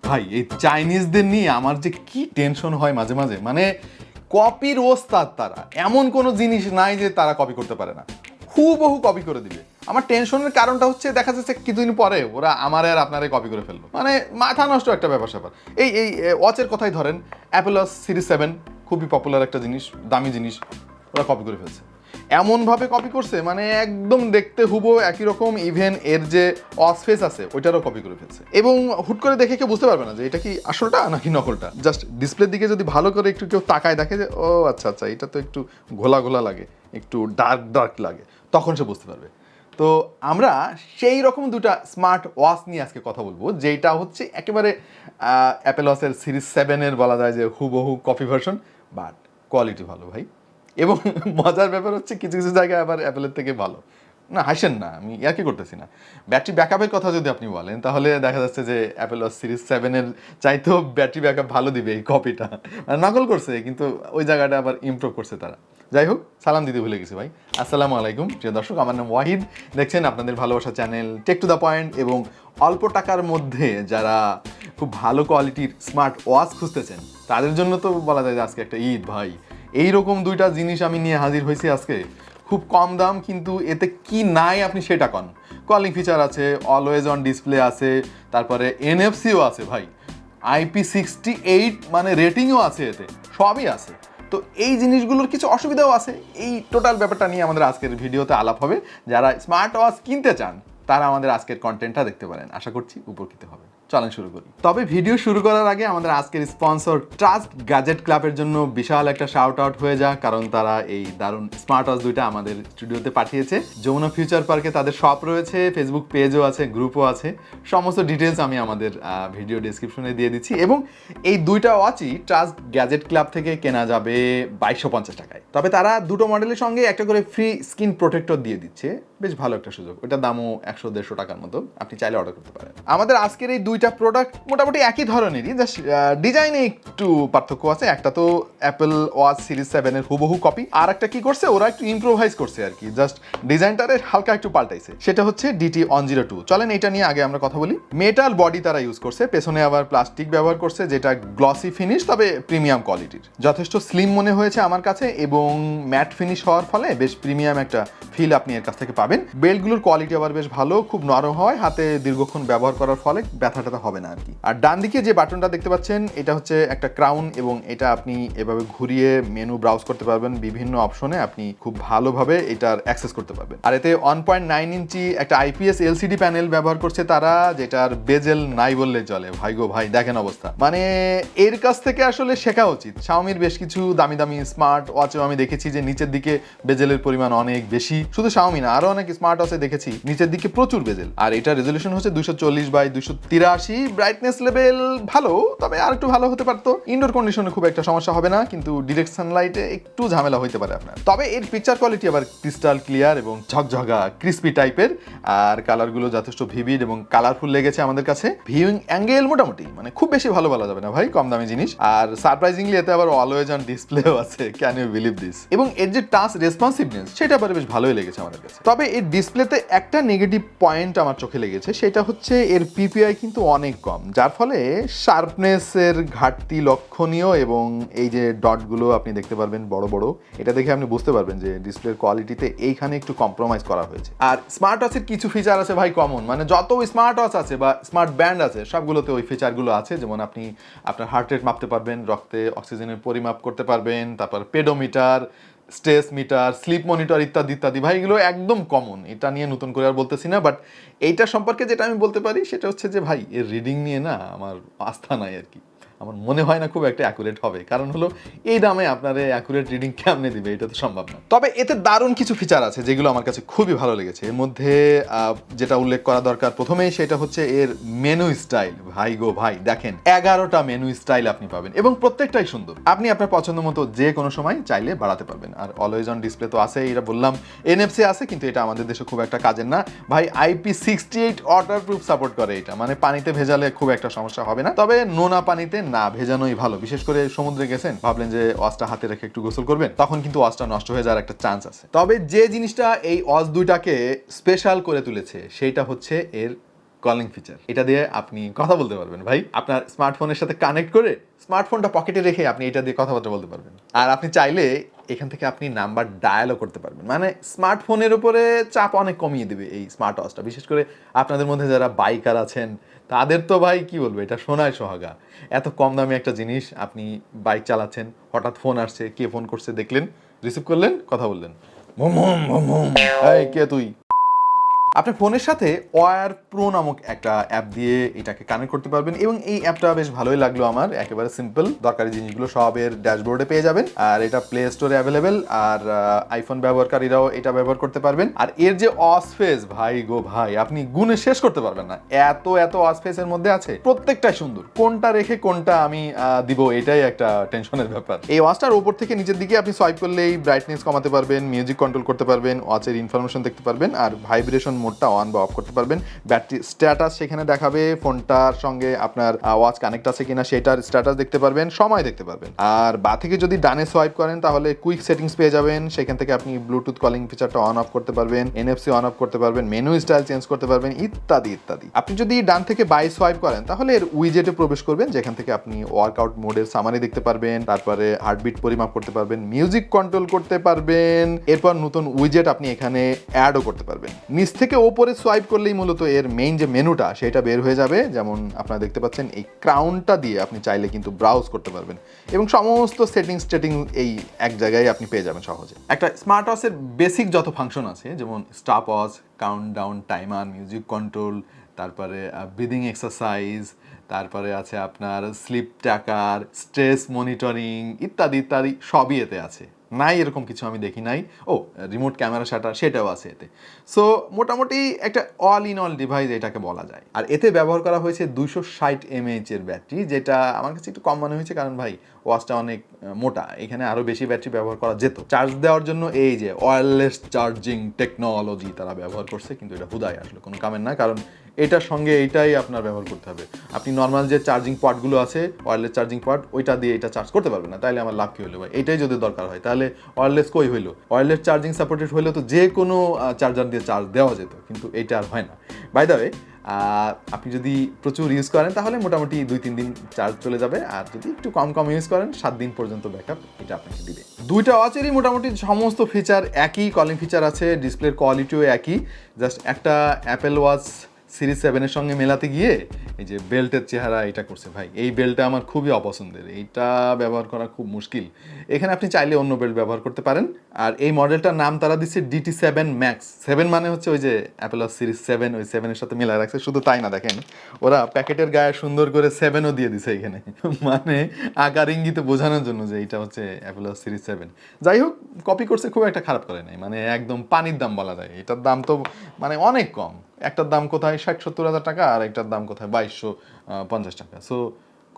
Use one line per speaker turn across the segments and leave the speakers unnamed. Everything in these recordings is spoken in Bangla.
ভাই এই চাইনিজদের নিয়ে আমার যে কি টেনশন হয় মাঝে মাঝে, মানে কপির ওস্তাদ তারা, এমন কোনো জিনিস নাই যে তারা কপি করতে পারে না, হুবহু কপি করে দিবে। আমার টেনশনের কারণটা হচ্ছে দেখা যাচ্ছে কিছুদিন পরে ওরা আমার আর আপনারাই কপি করে ফেললো, মানে মাথা নষ্ট একটা ব্যাপার স্যাপার। এই এই ওয়াচের কথাই ধরেন, অ্যাপেল ওয়াচ সিরিজ 7 খুবই পপুলার একটা জিনিস, দামি জিনিস, ওরা কপি করে ফেলছে। এমনভাবে কপি করছে মানে একদম দেখতে হুবহু একই রকম, ইভেন এর যে ওয়াচ ফেস আছে ওইটারও কপি করে ফেলছে। এবং হুট করে দেখে কেউ বুঝতে পারবে না যে এটা কি আসলটা নাকি নকলটা। জাস্ট ডিসপ্লের দিকে যদি ভালো করে একটু কেউ তাকায় দেখে যে ও আচ্ছা আচ্ছা এটা তো একটু ঘোলা ঘোলা লাগে, একটু ডার্ক ডার্ক লাগে, তখন সে বুঝতে পারবে। তো আমরা সেই রকম দুটা স্মার্ট ওয়াচ নিয়ে আজকে কথা বলবো, যেটা হচ্ছে একেবারে অ্যাপেল ওয়াচের সিরিজ 7-এর বলা যায় যে হুবহু কপি ভার্সন, বাট কোয়ালিটি ভালো ভাই। এবং মজার ব্যাপার হচ্ছে কিছু কিছু জায়গায় আবার অ্যাপেলের থেকে ভালো। না হাসেন না, আমি আর কি করতেছি না। ব্যাটারি ব্যাকআপের কথা যদি আপনি বলেন তাহলে দেখা যাচ্ছে যে অ্যাপেল ওয়াচ সিরিজ 7-এর চাইতেও ব্যাটারি ব্যাকআপ ভালো দিবে এই কপিটা। নকল করছে কিন্তু ওই জায়গাটা আবার ইমপ্রুভ করছে তারা। যাই হোক, সালাম দিতে ভুলে গেছি ভাই। আসসালামু আলাইকুম প্রিয় দর্শক, আমার নাম ওয়াহিদ, দেখছেন আপনাদের ভালোবাসা channel tech to the point. এবং অল্প টাকার মধ্যে যারা খুব ভালো কোয়ালিটির স্মার্ট ওয়াচ খুঁজতেছেন তাদের জন্য তো বলা যায় যে আজকে একটা ঈদ ভাই। এইরকম দুইটা জিনিস আমি নিয়ে হাজির হয়েছি আজকে, খুব কম দাম, কিন্তু এতে কি নাই আপনি সেটা কন। কলিং ফিচার আছে, অলওয়েজ অন ডিসপ্লে আছে, তারপরে এনএফসিও আছে ভাই, IP68 মানে রেটিংও আছে, এতে সবই আছে। তো এই জিনিসগুলোর কিছু অসুবিধাও আছে। এই টোটাল ব্যাপারটা নিয়ে আমাদের আজকের ভিডিওতে আলাপ হবে। যারা স্মার্ট ওয়াচ কিনতে চান তারা আমাদের আজকের কন্টেন্টটা দেখতে পারেন, আশা করছি উপকৃত হবে। চলেন শুরু করি। তবে ভিডিও শুরু করার আগে আমাদের আজকের স্পন্সর ট্রাস্ট গ্যাজেট ক্লাবের জন্য বিশাল একটা শাউট আউট হয়ে যাক, কারণ তারা এই দারুণ স্মার্ট ওয়াচ দুইটা আমাদের স্টুডিওতে পাঠিয়েছে। যমুনা ফিউচার পার্কে তাদের শপ রয়েছে, ফেসবুক পেজও আছে, গ্রুপও আছে। সমস্ত ডিটেলস আমি আমাদের ভিডিও ডেসক্রিপশনে দিয়ে দিচ্ছি। এবং এই দুইটা ওয়াচই ট্রাস্ট গ্যাজেট ক্লাব থেকে কেনা যাবে 2250 টাকায়। তবে তারা দুটো মডেলের সঙ্গে একটা করে ফ্রি স্কিন প্রোটেক্টর দিয়ে দিচ্ছে, বেশ ভালো একটা সুযোগ। ওটার দামও 100-150 টাকার মতো, আপনি চাইলে অর্ডার করতে পারেন। আমাদের আজকের এই দুইটা প্রোডাক্ট মোটামুটি একই ধরনেরই, জাস্ট ডিজাইনে একটু পার্থক্য আছে। একটা তো অ্যাপেল ওয়াচ সিরিজ 7-এর হুবহু কপি, আর একটা কি করছে ওরা একটু ইম্প্রোভাইজ করছে আর কি, জাস্ট ডিজাইনটারে হালকা একটু পাল্টাইছে, সেটা হচ্ছে DT102। চলেন এটা নিয়ে আগে আমরা কথা বলি। মেটাল বডি তারা ইউজ করছে, পেছনে আবার প্লাস্টিক ব্যবহার করছে, যেটা গ্লসি ফিনিশ তবে প্রিমিয়াম কোয়ালিটির। যথেষ্ট স্লিম মনে হয়েছে আমার কাছে, এবং ম্যাট ফিনিশ হওয়ার ফলে বেশ প্রিমিয়াম একটা ফিল আপনি এর কাছ থেকে পাবেন। বেল্টগুলোর কোয়ালিটি আবার বেশ ভালো, খুব নরম হয়, হাতে দীর্ঘক্ষণ ব্যবহার করার ফলে ব্যথা ট্যাথা হবে না আর কি। আর ডান দিকে যে বাটনটা দেখতে পাচ্ছেন এটা হচ্ছে একটা ক্রাউন, এবং এটা আপনি এভাবে ঘুরিয়ে মেনু ব্রাউজ করতে পারবেন, বিভিন্ন অপশনে আপনি খুব ভালোভাবে এটার অ্যাক্সেস করতে পারবেন। আর এতে 1.9 ইঞ্চি একটা IPS LCD প্যানেল ব্যবহার করছে তারা, যেটার বেজেল নাই বললে চলে। ভাই গো ভাই, দেখেন অবস্থা, মানে এর কাছ থেকে আসলে শেখা উচিত। শাওমির বেশ কিছু দামি দামি স্মার্ট ওয়াচেও আমি দেখেছি যে নিচের দিকে বেজেলের পরিমাণ অনেক বেশি, শুধু শাওমি না আরো অনেক স্মার্ট ওয়াচে দেখেছি নিচের দিকে প্রচুর বেজেল। আর এটা রেজলিউশন হচ্ছে 240x283, ব্রাইটনেস লেভেল ভালো, তবে আর একটু ভালো হতে পারতো। ইনডোর কন্ডিশনে খুব একটা সমস্যা হবে না, কিন্তু ডিরেক্ট সানলাইটে একটু ঝামেলা হইতে পারে আপনার। তবে এর পিকচার কোয়ালিটি আবার ক্রিস্টাল ক্লিয়ার এবং ঝকঝকা ক্রিস্পি টাইপের, আর কালারগুলো যথেষ্ট ভিভিড এবং কালারফুল লেগেছে আমাদের কাছে। ভিউইং অ্যাঙ্গেল মোটামুটি, মানে খুব বেশি ভালো বলা যাবে না ভাই, কম দামি জিনিস। আর সারপ্রাইজিংলি এতে আবার অলওয়েজ অন ডিসপ্লেও আছে, ক্যান ইউ বিলিভ দিস? এবং এর যে টাচ রেসপন্সিভনেস সেটা আবার বেশ ভালোই লেগেছে আমাদের কাছে। তবে এর ডিসপ্লেতে একটা নেগেটিভ পয়েন্ট আমার চোখে লেগেছে, সেটা হচ্ছে এর PPI কিন্তু অনেক কম, যার ফলে শার্পনেসের ঘাটতি লক্ষণীয়। এবং এই যে ডটগুলো আপনি দেখতে পারবেন বড় বড়, এটা দেখে আপনি বুঝতে পারবেন যে ডিসপ্লের কোয়ালিটিতে এইখানে একটু কম্প্রোমাইজ করা হয়েছে। আর স্মার্ট ওয়াচের কিছু ফিচার আছে ভাই কমন, মানে যত স্মার্ট ওয়াচ আছে বা স্মার্ট ব্যান্ড আছে সবগুলোতে ওই ফিচারগুলো আছে। যেমন আপনি আপনার হার্ট রেট মাপতে পারবেন, রক্তে অক্সিজেনের পরিমাপ করতে পারবেন, তারপর pedometer, stress meter, sleep monitor ইত্যাদি ইত্যাদি। ভাই এগুলো একদম কমন, এটা নিয়ে নতুন করে আর বলতেছি না। বাট এইটা সম্পর্কে যেটা আমি বলতে পারি সেটা হচ্ছে যে ভাই এর রিডিং নিয়ে না আমার আস্থা নাই আর কি। আমার মনে হয় না খুব একটা অ্যাকুরেট হবে, কারণ হলো এই দামে আপনার অ্যাকুরেট রিডিং কেমনে দিবে, এটা তো সম্ভব না। তবে এতে দারুণ কিছু ফিচার আছে যেগুলো আমার কাছে খুবই ভালো লেগেছে। এর মধ্যে যেটা উল্লেখ করা দরকার প্রথমেই সেটা হচ্ছে এর মেনু স্টাইল। ভাই গো ভাই, দেখেন 11টা মেনু স্টাইল আপনি পাবেন, এবং প্রত্যেকটাই সুন্দর। আপনি আপনার পছন্দ মতো যে কোনো সময় চাইলে বাড়াতে পারবেন। আর অলওয়েজ অন ডিসপ্লে তো আছে, এটা বললাম। NFC আছে, কিন্তু এটা আমাদের দেশে খুব একটা কাজের না ভাই। IP68 ওয়াটারপ্রুফ সাপোর্ট করে, এটা মানে পানিতে ভেজালে খুব একটা সমস্যা হবে না। তবে নোনা পানিতে না ভেজানোই ভালো, বিশেষ করে সমুদ্রে গেছেন, ভাবলেন যে ওয়াচটা হাতে রেখে একটু গোসল করবেন, তখন কিন্তু ওয়াচটা নষ্ট হয়ে যাওয়ার একটা চান্স আছে। তবে যে জিনিসটা এই ওয়াচ দুইটাকে স্পেশাল করে তুলেছে সেটা হচ্ছে এর কলিং ফিচার। এটা দিয়ে আপনি কথা বলতে পারবেন ভাই, আপনার স্মার্টফোনের সাথে কানেক্ট করে স্মার্টফোনটা পকেটে রেখে আপনি এটা দিয়ে কথাবার্তা বলতে পারবেন। আর আপনি চাইলে এখান থেকে আপনি নাম্বার ডায়ালও করতে পারবেন, মানে স্মার্টফোনের উপরে চাপ অনেক কমিয়ে দেবে এই স্মার্ট ওয়াচটা। বিশেষ করে আপনাদের মধ্যে যারা বাইকার আছেন তাদের তো ভাই কি বলবো, এটা সোনায় সোহাগা। এত কম দামে একটা জিনিস, আপনি বাইক চালাচ্ছেন, হঠাৎ ফোন আসছে, কে ফোন করছে দেখলেন, রিসিভ করলেন, কথা বললেন, এই কে তুই। আপনার ফোনের সাথে ওয়্যার প্রো নামক একটা অ্যাপ দিয়ে এটাকে কানেক্ট করতে পারবেন, এবং এই অ্যাপটা বেশ ভালোই লাগলো আমার। একেবারে সিম্পল, দরকারি জিনিসগুলো সব এর ড্যাশবোর্ডে পেয়ে যাবেন, আর এটা প্লে স্টোরে অ্যাভেলেবেল, আর আইফোন ব্যবহারকারীরাও এটা ব্যবহার করতে পারবেন। আর এর যে অসফেস ভাই গো ভাই, আপনি গুণে শেষ করতে পারবেন না, এত এত অসফেস এর মধ্যে আছে, প্রত্যেকটাই সুন্দর। কোনটা রেখে কোনটা আমি দিব, এটাই একটা টেনশনের ব্যাপার। এই ওয়াচটার উপর থেকে নিচের দিকে আপনি সোয়াইপ করলেই ব্রাইটনেস কমাতে পারবেন, মিউজিক কন্ট্রোল করতে পারবেন, ওয়াচের ইনফরমেশন দেখতে পারবেন, আর ভাইব্রেশন মোডটা অন বা অফ করতে পারবেন। ব্যাটারি স্ট্যাটাস সেখানে দেখাবে, ফোনটার সঙ্গে আপনার ওয়াচ কানেক্ট আছে কিনা সেটার স্ট্যাটাস দেখতে পারবেন, সময় দেখতে পারবেন। আর বা থেকে যদি ডানে সোয়াইপ করেন তাহলে কুইক সেটিংস পেয়ে যাবেন, সেখান থেকে আপনি ব্লুটুথ কলিং ফিচারটা অন অফ করতে পারবেন, এনএফসি অন অফ করতে পারবেন, মেনু স্টাইল চেঞ্জ করতে পারবেন, ইত্যাদি ইত্যাদি। আপনি যদি ডান থেকে বাই সোয়াইপ করেন তাহলে এর উইজেটে প্রবেশ করবেন, যেখান থেকে আপনি ওয়ার্কআউট মোডের সামারি দেখতে পারবেন, তারপরে হার্টবিট পরিমাপ করতে পারবেন, মিউজিক কন্ট্রোল করতে পারবেন, এরপর নতুন উইজেট আপনি এখানে অ্যাডও করতে পারবেন। নিচ থেকে ওপরে সোয়াইপ করলেই মূলত এর মেইন যে মেনুটা সেটা বের হয়ে যাবে। যেমন আপনারা দেখতে পাচ্ছেন, এই ক্রাউনটা দিয়ে আপনি চাইলে কিন্তু ব্রাউজ করতে পারবেন, এবং সমস্ত সেটিংস এই এক জায়গায় আপনি পেয়ে যাবেন সহজে। একটা স্মার্ট ওয়াচের বেসিক যত ফাংশন আছে, যেমন stop watch, countdown timer, music control, তারপরে ব্রিদিং এক্সারসাইজ, তারপরে আছে আপনার স্লিপ ট্র্যাকার, স্ট্রেস মনিটরিং, ইত্যাদি ইত্যাদি, সবই এতে আছে। নাই এরকম কিছু আমি দেখি নাই। ও, রিমোট ক্যামেরা শাটার সেটাও আছে এতে। সো মোটামুটি একটা অল ইন অল ডিভাইস এটাকে বলা যায়। আর এতে ব্যবহার করা হয়েছে 260 mAh এর ব্যাটারি, যেটা আমার কাছে একটু কম মনে হয়েছে, কারণ ভাই ওয়াচটা অনেক মোটা, এখানে আরও বেশি ব্যাটারি ব্যবহার করা যেত। চার্জ দেওয়ার জন্য এই যে ওয়্যারলেস চার্জিং টেকনোলজি তারা ব্যবহার করছে, কিন্তু এটা হুদায় আসলে কোনো কামের না, কারণ এটার সঙ্গে এইটাই আপনার ব্যবহার করতে হবে। আপনি নর্মাল যে চার্জিং পয়েন্টগুলো আছে, ওয়্যারলেস চার্জিং পয়েন্ট, ওইটা দিয়ে এটা চার্জ করতে পারবেন না। তাইলে আমার লাভ কি হলো ভাই? এটাই যদি দরকার হয় তাহলে ওয়্যারলেস কই হইলো? ওয়্যারলেস চার্জিং সাপোর্টেড হইলে তো যে কোনো চার্জার দিয়ে চার্জ দেওয়া যেত, কিন্তু এইটা আর হয় না। বাই দ্য ওয়ে, আপনি যদি প্রচুর ইউজ করেন তাহলে মোটামুটি 2-3 দিন চার্জ চলে যাবে, আর যদি একটু কম কম ইউজ করেন 7 দিন পর্যন্ত ব্যাকআপ এটা আপনাকে দিবে। দুইটা ওয়াচেরই মোটামুটি সমস্ত ফিচার একই, কলিং ফিচার আছে, ডিসপ্লের কোয়ালিটিও একই। জাস্ট একটা অ্যাপেল ওয়াচ সিরিজ 7-এর সঙ্গে মেলাতে গিয়ে এই যে বেল্টের চেহারা এটা করছে ভাই, এই বেল্টটা আমার খুবই অপছন্দের, এইটা ব্যবহার করা খুব মুশকিল। এখানে আপনি চাইলে অন্য বেল্ট ব্যবহার করতে পারেন। আর এই মডেলটার নাম তারা দিচ্ছে DT7 Max। 7 মানে হচ্ছে ওই যে অ্যাপেল ওয়াচ সিরিজ 7, ওই 7-এর সাথে মেলা রাখছে। শুধু তাই না, দেখেন ওরা প্যাকেটের গায়ে সুন্দর করে 7ও দিয়ে দিছে এখানে, মানে আকার ইঙ্গিতে বোঝানোর জন্য যে এটা হচ্ছে অ্যাপেল ওয়াচ সিরিজ 7। যাই হোক, কপি করছে, খুব একটা খারাপ করে নাই, মানে একদম পানির দাম বলা যায়। এটার দাম তো মানে অনেক কম, একটার দাম কোথায় 60-70 হাজার টাকা, আর একটার দাম কোথায় 2250 টাকা। সো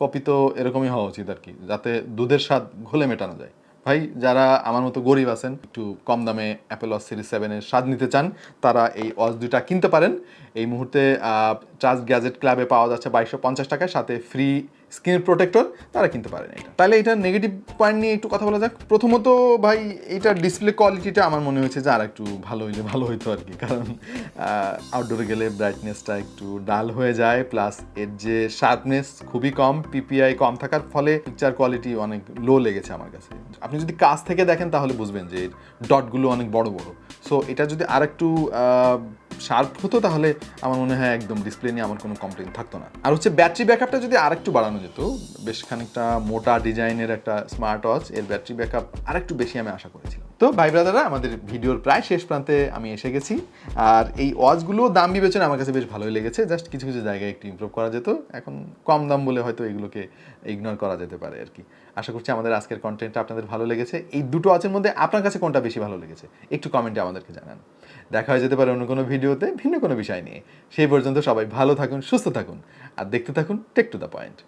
কপি তো এরকমই হওয়া উচিত আর কি, যাতে দুধের স্বাদ ঘোলে মেটানো যায়। ভাই যারা আমার মতো গরিব আছেন, একটু কম দামে অ্যাপেল ওয়াচ সিরিজ 7-এর স্বাদ নিতে চান, তারা এই ওয়াচ দুইটা কিনতে পারেন। এই মুহূর্তে ট্রাস্ট গ্যাজেট ক্লাবে পাওয়া যাচ্ছে 2250 টাকায়, সাথে ফ্রি স্ক্রিন প্রোটেক্টর, তারা কিনতে পারেন এটা। তাহলে এটার নেগেটিভ পয়েন্ট নিয়ে একটু কথা বলা যাক। প্রথমত ভাই, এটার ডিসপ্লে কোয়ালিটিটা আমার মনে হয়েছে যে আর একটু ভালো হইলে ভালো হইতো আর কি, কারণ আউটডোরে গেলে ব্রাইটনেসটা একটু ডাল হয়ে যায়, প্লাস এর যে শার্পনেস খুবই কম, পিপিআই কম থাকার ফলে পিকচার কোয়ালিটি অনেক লো লেগেছে আমার কাছে। আপনি যদি কাছ থেকে দেখেন তাহলে বুঝবেন যে এর ডটগুলো অনেক বড় বড়। সো এটা যদি আর একটু শার্প হতো তাহলে আমার মনে হয় একদম ডিসপ্লে নিয়ে আমার কোনো কমপ্লেন থাকতো না। আর হচ্ছে ব্যাটারি ব্যাকআপটা যদি আরেকটু বাড়ানো যেত, বেশ খানিকটা মোটা ডিজাইনের একটা স্মার্ট ওয়াচ, এর ব্যাটারি ব্যাকআপ আরেকটু বেশি আমি আশা করেছিলাম। তো ভাই ব্রাদাররা, আমাদের ভিডিওর প্রায় শেষ প্রান্তে আমি এসে গেছি। আর এই ওয়াচগুলো দাম বিবেচনা আমার কাছে বেশ ভালোই লেগেছে, জাস্ট কিছু কিছু জায়গায় একটু ইমপ্রুভ করা যেত। এখন কম দাম বলে হয়তো এগুলোকে ইগনোর করা যেতে পারে আর কি। আশা করছি আমাদের আজকের কন্টেন্টটা আপনাদের ভালো লেগেছে। এই দুটো ওয়াচের মধ্যে আপনার কাছে কোনটা বেশি ভালো লেগেছে একটু কমেন্টে আমাদেরকে জানান। দেখা হয়ে যেতে পারে অন্য কোনো ভিডিওতে ভিন্ন কোনো বিষয় নিয়ে। সেই পর্যন্ত সবাই ভালো থাকুন, সুস্থ থাকুন, আর দেখতে থাকুন টেক টু দ্য পয়েন্ট।